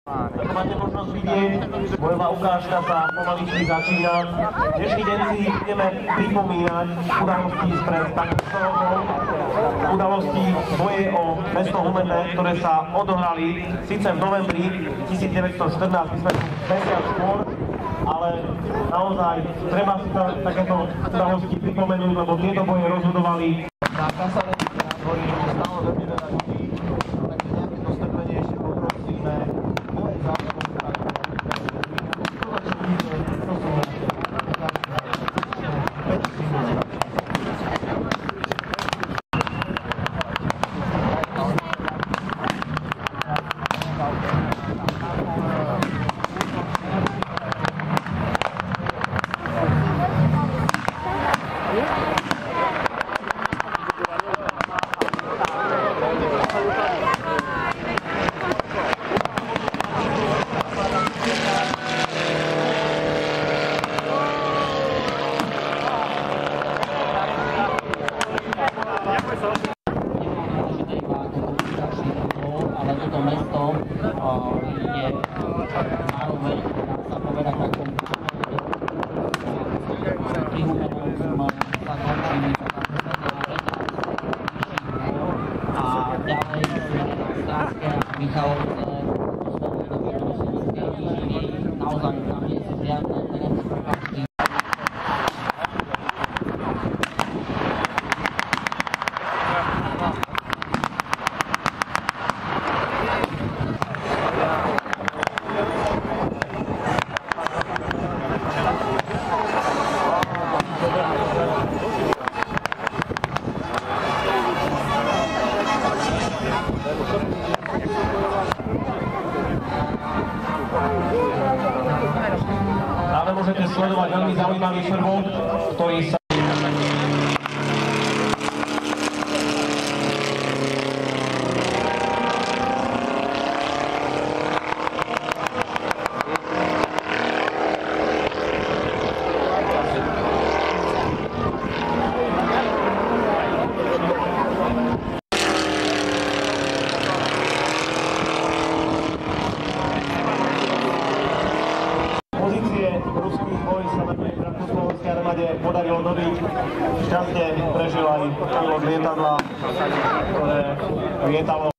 Ako máte možnosť vidieť, bojová ukážka sa pomaličky začína. Dnešný deň si ideme pripomínať udalosti spred takýchto rokov, udalosti boje o mesto Humenné, ktoré sa odohrali síce v novembri 1914, my sme mesiac skôr, ale naozaj treba si takéto udalosti pripomenúť, lebo tieto boje rozhodovali na kasárensky nádvorí, stále veľmi veľa ľudí, takže nejaké dostrpenie ešte poprosíme. Ale toto mesto je zároveň, dá sa povedať, takou pri Humennom sa končí a ďalej Strážske a Michalovice oslovujú do Slovenskej nížiny, naozaj tam nie sú žiadne terénne prekážky. Práve môžete sledovať veľmi zaujímavý prvok, ktorý sa ruských vojsk sa na tej rakúsko-slovenskej armáde podarilo dobiť. Šťastne prežil aj pilot lietadla, ktoré lietalo.